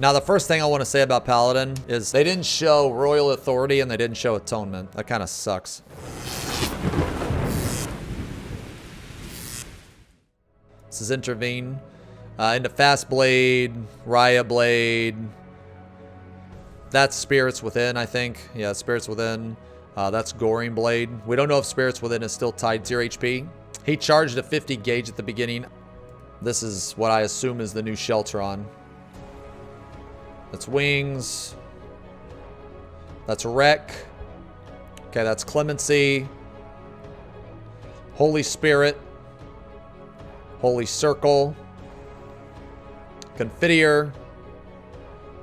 Now, the first thing I want to say about Paladin is they didn't show Royal Authority and they didn't show Atonement. That kind of sucks. This is Intervene. Into Fast Blade, Raya Blade. That's Spirits Within, I think. Yeah, Spirits Within. That's Goring Blade. We don't know if Spirits Within is still tied 0 HP. He charged a 50 gauge at the beginning. This is what I assume is the new Sheltron. That's Wings. That's Wreck. Okay, that's Clemency. Holy Spirit. Holy Circle. Confiteor.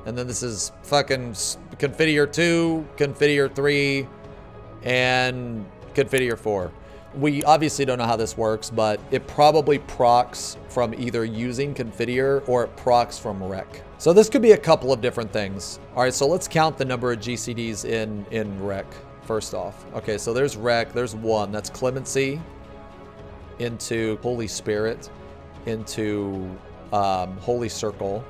And then this is fucking Confiteor 2, Confiteor 3, and Confiteor 4. We obviously don't know how this works, but it probably procs from either using Confiteor or it procs from Wreck. So this could be a couple of different things. All right, so let's count the number of GCDs in Wreck first off. Okay, so there's Wreck, there's 1. That's Clemency into Holy Spirit into Holy Circle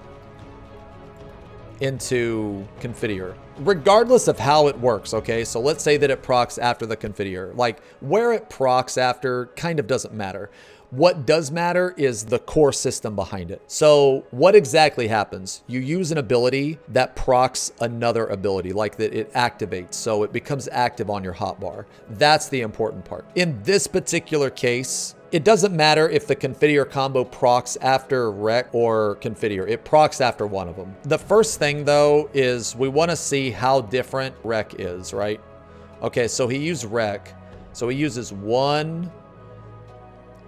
into Confiteor. Regardless of how it works, okay? So let's say that it procs after the Confiteor. Like, where it procs after kind of doesn't matter. What does matter is the core system behind it. So what exactly happens? You use an ability that procs another ability, like that it activates, so it becomes active on your hotbar. That's the important part. In this particular case, it doesn't matter if the Confiteor combo procs after Wreck or Confiteor. It procs after one of them. The first thing, though, is we want to see how different Wreck is, right? Okay, so he used Wreck. So he uses 1,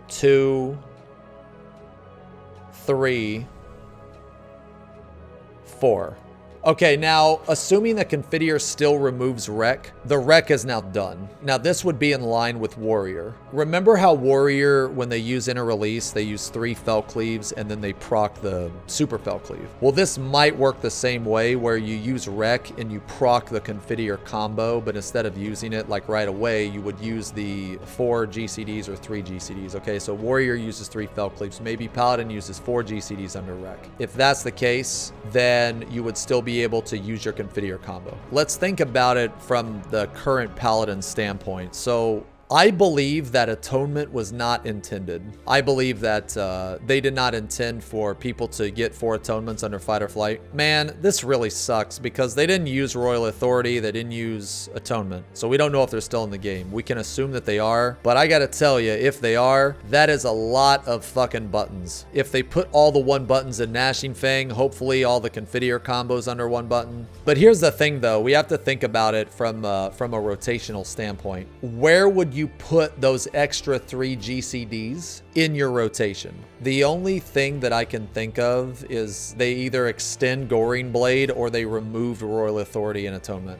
2, 3, 4. Okay, now, assuming that Confiteor still removes Wreck, the Wreck is now done. Now, this would be in line with Warrior. Remember how Warrior, when they use Inner Release, they use 3 Fel Cleaves and then they proc the Super Fel Cleave? Well, this might work the same way, where you use Wreck and you proc the Confiteor combo, but instead of using it like right away, you would use the 4 GCDs or 3 GCDs, okay? So Warrior uses 3 Fel Cleaves. Maybe Paladin uses 4 GCDs under Wreck. If that's the case, then you would still be able to use your Confiteor combo. Let's think about it from the current Paladin standpoint. So I believe that Atonement was not intended. I believe that they did not intend for people to get 4 Atonements under Fight or Flight. Man, this really sucks because they didn't use Royal Authority. They didn't use Atonement. So we don't know if they're still in the game. We can assume that they are, but I gotta tell you, if they are, that is a lot of fucking buttons. If they put all the 1 buttons in Gnashing Fang, hopefully all the Confiteor combos under 1 button. But here's the thing though, we have to think about it from a rotational standpoint. Where would you put those extra 3 GCDs in your rotation? The only thing that I can think of is they either extend Goring Blade or they removed Royal Authority and Atonement.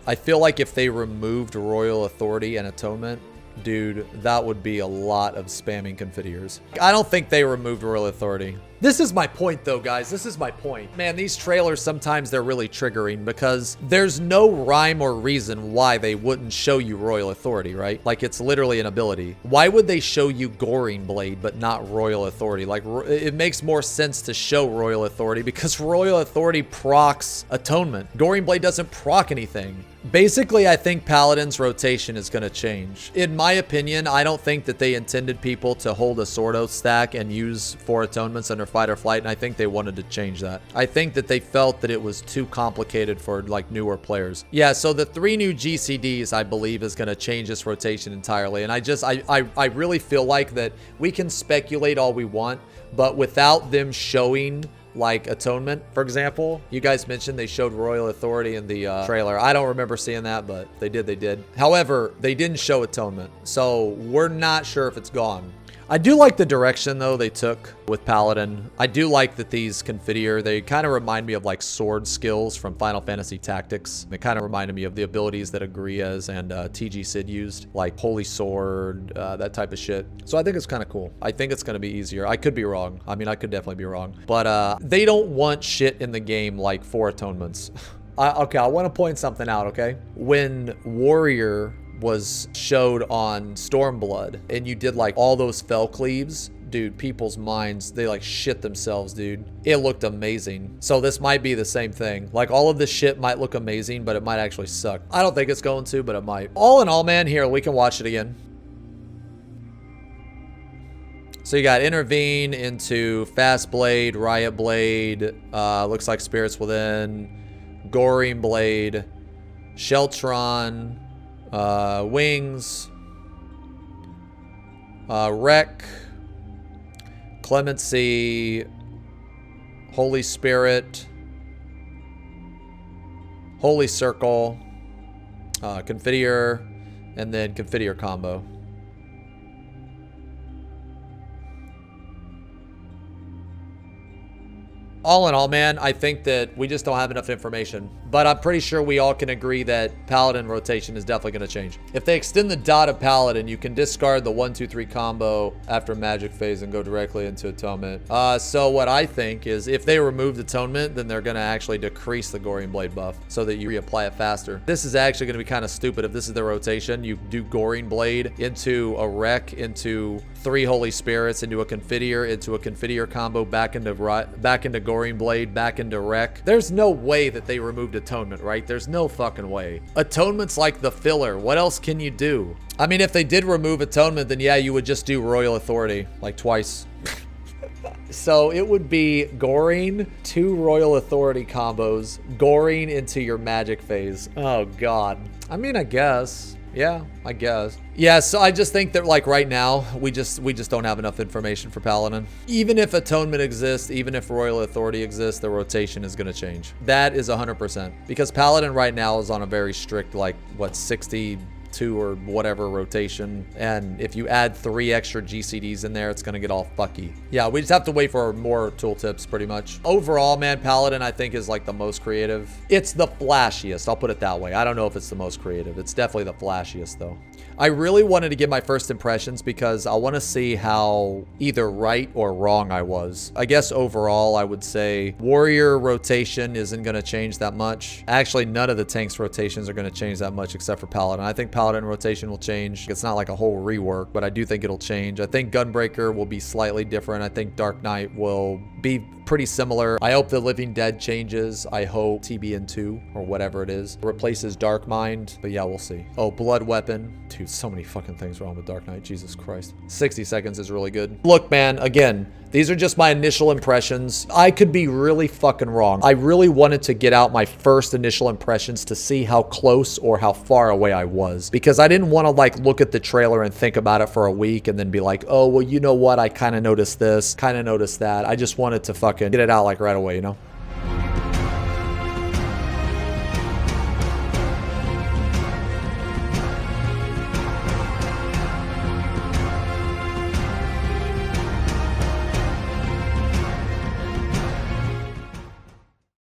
I feel like if they removed Royal Authority and Atonement, dude, that would be a lot of spamming Confiteors. I don't think they removed Royal Authority. This is my point though, guys. This is my point. Man, these trailers, sometimes they're really triggering because there's no rhyme or reason why they wouldn't show you Royal Authority, right? Like, it's literally an ability. Why would they show you Goring Blade but not Royal Authority? Like, it makes more sense to show Royal Authority because Royal Authority procs Atonement. Goring Blade doesn't proc anything. Basically, I think Paladin's rotation is going to change. In my opinion, I don't think that they intended people to hold a Sword Oath stack and use 4 Atonements under Fight or Flight, and I think they wanted to change that. I think that they felt that it was too complicated for like newer players. Yeah, so the 3 new GCDs, I believe, is going to change this rotation entirely, and I really feel like that we can speculate all we want, but without them showing like Atonement, for example. You guys mentioned they showed Royal Authority in the trailer. I don't remember seeing that, but they did. However, they didn't show Atonement, so we're not sure if it's gone. I do like the direction, though, they took with Paladin. I do like that these Confiteor, they kind of remind me of like sword skills from Final Fantasy Tactics. They kind of reminded me of the abilities that Agrias and TG Sid used, like Holy Sword, that type of shit. So I think it's kind of cool. I think it's going to be easier. I could be wrong. I mean, I could definitely be wrong. But they don't want shit in the game like 4 Atonements. Okay, I want to point something out, okay? When Warrior was showed on Stormblood and you did like all those Fel Cleaves, dude, people's minds, they like shit themselves, dude. It looked amazing. So this might be the same thing. Like all of this shit might look amazing, but it might actually suck. I don't think it's going to, but it might. All in all, man, here, we can watch it again. So you got Intervene into Fast Blade, Riot Blade, looks like Spirits Within, Goring Blade, Sheltron, Wings, Wreck, Clemency, Holy Spirit, Holy Circle, Confiteor, and then Confiteor combo. All in all, man, I think that we just don't have enough information. But I'm pretty sure we all can agree that Paladin rotation is definitely going to change. If they extend the dot of Paladin, you can discard the 1-2-3 combo after Magic Phase and go directly into Atonement. So what I think is if they remove Atonement, then they're going to actually decrease the Goring Blade buff so that you reapply it faster. This is actually going to be kind of stupid if this is the rotation. You do Goring Blade into a Wreck, into 3 Holy Spirits, into a Confiteor combo, back into Goring Blade, back into Wreck. There's no way that they removed Atonement, right? There's no fucking way. Atonement's like the filler. What else can you do? I mean, if they did remove Atonement, then yeah, you would just do Royal Authority, like twice. So it would be Goring, 2 Royal Authority combos, Goring into your Magic Phase. Oh, God. I mean, I guess. Yeah, I guess. Yeah, so I just think that like right now, we just don't have enough information for Paladin. Even if Atonement exists, even if Royal Authority exists, the rotation is going to change. That is 100%. Because Paladin right now is on a very strict, like, what, 62 or whatever rotation. And if you add 3 extra GCDs in there, it's going to get all fucky. Yeah, we just have to wait for more tooltips pretty much. Overall, man, Paladin I think is like the most creative. It's the flashiest, I'll put it that way. I don't know if it's the most creative. It's definitely the flashiest though. I really wanted to give my first impressions because I want to see how either right or wrong I was. I guess overall, I would say Warrior rotation isn't going to change that much. Actually, none of the tanks rotations are going to change that much except for Paladin. I think Paladin rotation will change. It's not like a whole rework, but I do think it'll change. I think Gunbreaker will be slightly different. I think Dark Knight will be pretty similar. I hope the Living Dead changes. I hope TBN2 or whatever it is replaces Dark Mind, but yeah, we'll see. Oh, Blood Weapon. Dude, so many fucking things wrong with Dark Knight. Jesus Christ. 60 seconds is really good. Look, man, again, these are just my initial impressions. I could be really fucking wrong. I really wanted to get out my first initial impressions to see how close or how far away I was, because I didn't want to like look at the trailer and think about it for a week and then be like, oh, well, you know what? I kind of noticed this, kind of noticed that. I just wanted to fucking get it out like right away, you know?